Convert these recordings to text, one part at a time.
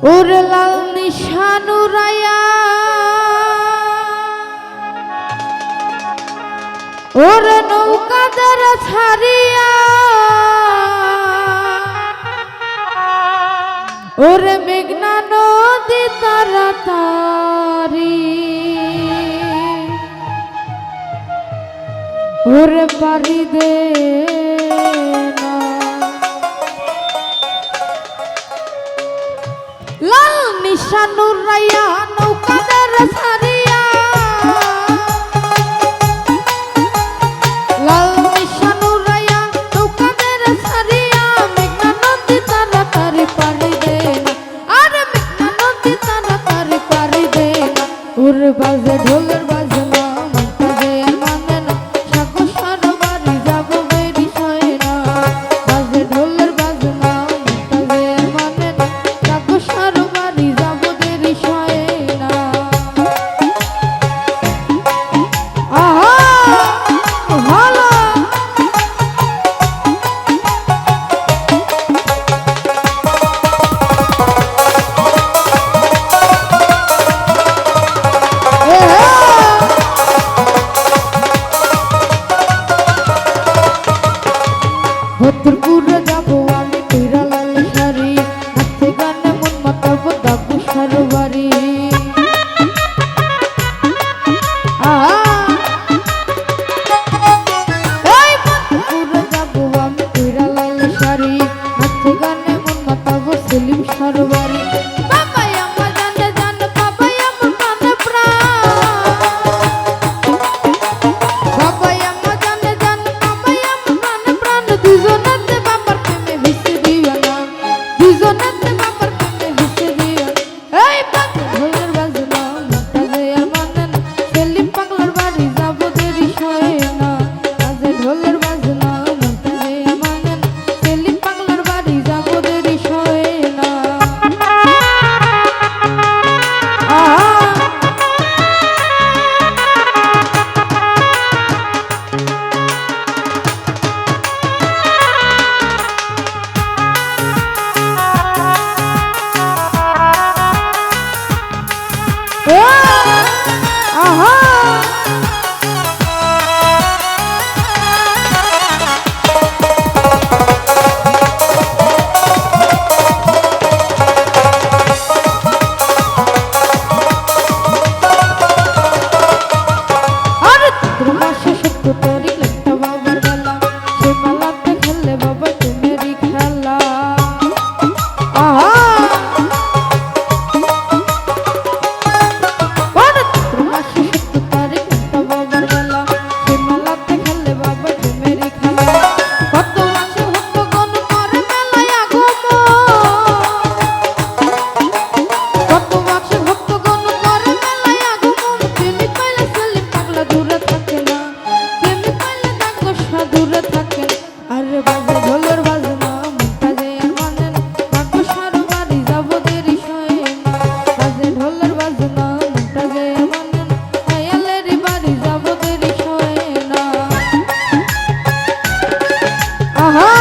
ওরে লাল নিশানুরায়া ওরে নৌকা দ্বারা ছাড়িয়া ওরে মেঘনা নদী তাড়াতাড়ি ওরে পারি দে না লাল নিশানুরায়া নৌকা দ্বারা ছাড়িয়া লাল নিশানুরায়া নৌকা দ্বারা ছাড়িয়া মেঘনা নদী তাড়াতাড়ি পারি দে না আরে মেঘনা নদী তাড়াতাড়ি পারি দে না ওরে বাজে ঢোলের বাজে না মনটা যে মানে না সাগর সরোবরে যাব বেরি সয় না বাজে ঢোলের বাজে না মনটা যে মানে না সাগর সরোবরে যাব দেরি সয় না আহা ভালো ভদ্রপুরে যাবো আমি কইরা লাল শাড়ি হাতে গানে মন মাতাবো দাবু সরোবরে ভদ্রপুরে যাবো আমি কইরা লাল শাড়ি হাতে গানে মন মাতাবো সেলিম সরোবরে বাবাই আমার জানে জান বাবাই আমার কানে প্রাণ বাবাই আমার জানে জান বাবাই আমার কানে প্রাণ দুজনেতে বাবার প্রেমে ভিসে দিও না দুজনেতে বাবার প্রেমে ভিসে দিও এই পাগল ঢোলের বাজনা মনটা যে আর মানে না সেলিম পাগলার বাড়ি যাব দেরি সয় না বাজে ঢোলের বাজনা মনটা যে আর মানে না সেলিম পাগলার বাড়ি যাব দেরি সয় না আহা আরে তোর মাসে সত্য তোরই একটা বাবার বেলা সে মেলাতে খেললে বাবা তুমেরই খেলা আহা দূরে থাকেন আরে বাজে ঢোলের বাজনা মনটা যে আর মানে না বাগো সরোবরে যাব দেরি সয় না বাজে ঢোলের বাজনা মনটা যে আর মানে না আয়ালের বাড়ি যাব দেরি সয় না আহা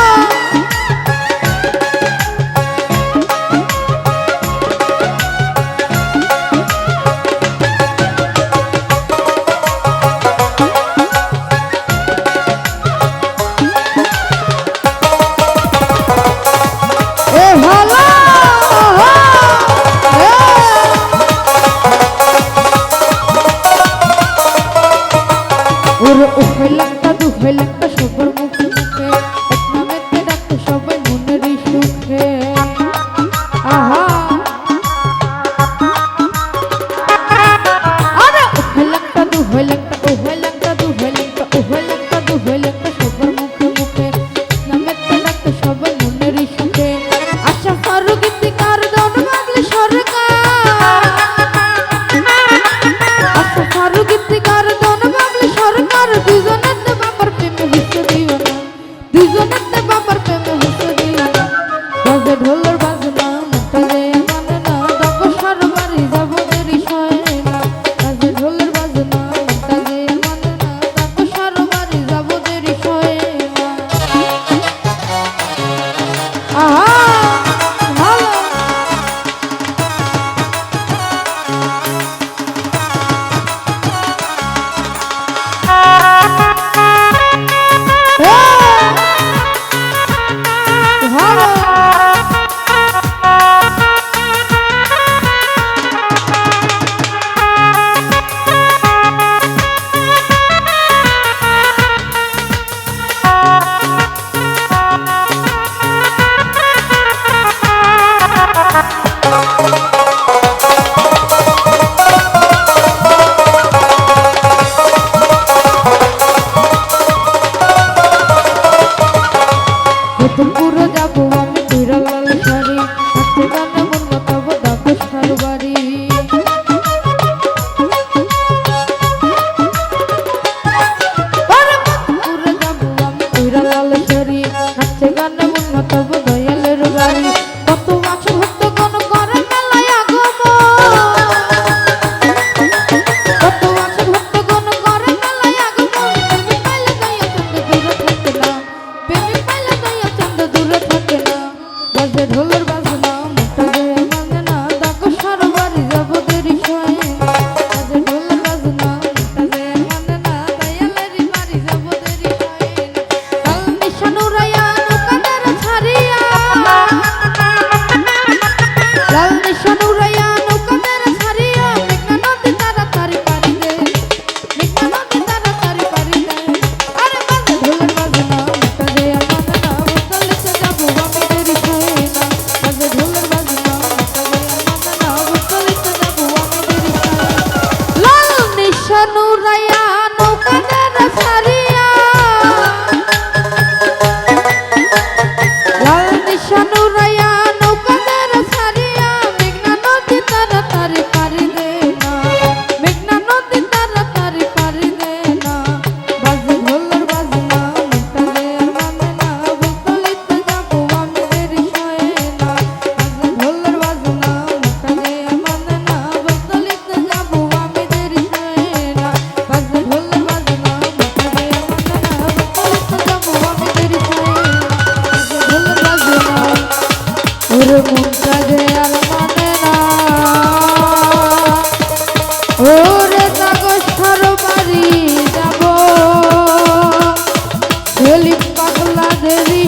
ওরে ও হইলাকটা দু হইলাকটা সবার মুখে মুখে এক নামে মধুপুরে যাবো আমি পইরা লাল শাড়ি, নাচতে গানে মন মাতাবো ঢাকেশ্বর বাড়ি। মধুপুরে যাবো আমি পইরা লাল শাড়ি, নাচতে গানে মন মাতাবো দয়ালের বাড়ি। কত মাছ ভক্তগণ করে মেলায় আগমন, কত মাছ ভক্তগণ করে মেলায় আগমন। প্রেমিক পাইলে দয়া চাঁদ দূরে থাকে না, প্রেমিক পাইলে দয়া চাঁদ দূরে থাকে না। বাজে ঢোলের বাজনা মোটা যায় মানে না, ঢাকেশ্বর বাড়ি যাবো দেরি হয় না। বাজে ঢোলের বাজনা মোটা যায় মানে না, দয়ালের বাড়ি যাবো দেরি হয় না। কাল নিশান উড়াইয়া নৌকাদের ছাড়িয়া, লাল নিশান উড়াইয়া নৌকাদের ছাড়িয়া, মেঘনা নদী তাড়াতাড়ি পাড়ি দে, মেঘনা নদী তাড়াতাড়ি পাড়ি দে। আরে বাজে ঢোলের বাজনা মোটা যায় মানে না, বুঝলিতে যাবো আমি দেরি হয় না। বাজে ঢোলের বাজনা মোটা যায় মানে না, বুঝলিতে যাবো আমি দেরি হয় না। লাল নিশান উড়াইয়া নৌকাদের ছাড়িয়া, লাল নিশান উড়াইয়া নৌকাদের ছাড়িয়া, মেঘনা নদী তাড়াতাড়ি পাড়ি দে না, মেঘনা নদী তাড়াতাড়ি পাড়ি দে না। বাজে ঢোলের বাজনা মোটা যায় মানে না, বুঝলিতে যাবো আমি দেরি হয় না। বাজে ঢোলের বাজনা মোটা যায় মানে না, বুঝলিতে যাবো আমি দেরি হয় না। বাজে ঢোলের বাজনা মোটা যায় মানে না, বুঝলিতে যাবো আমি দেরি হয় না। বাজে ঢোলের বাজনা ওরে মনটা যে আর মানে না, ওরে ঢাকেশ্বর বাড়ি যাবো, সেলিম পাগলা দেরি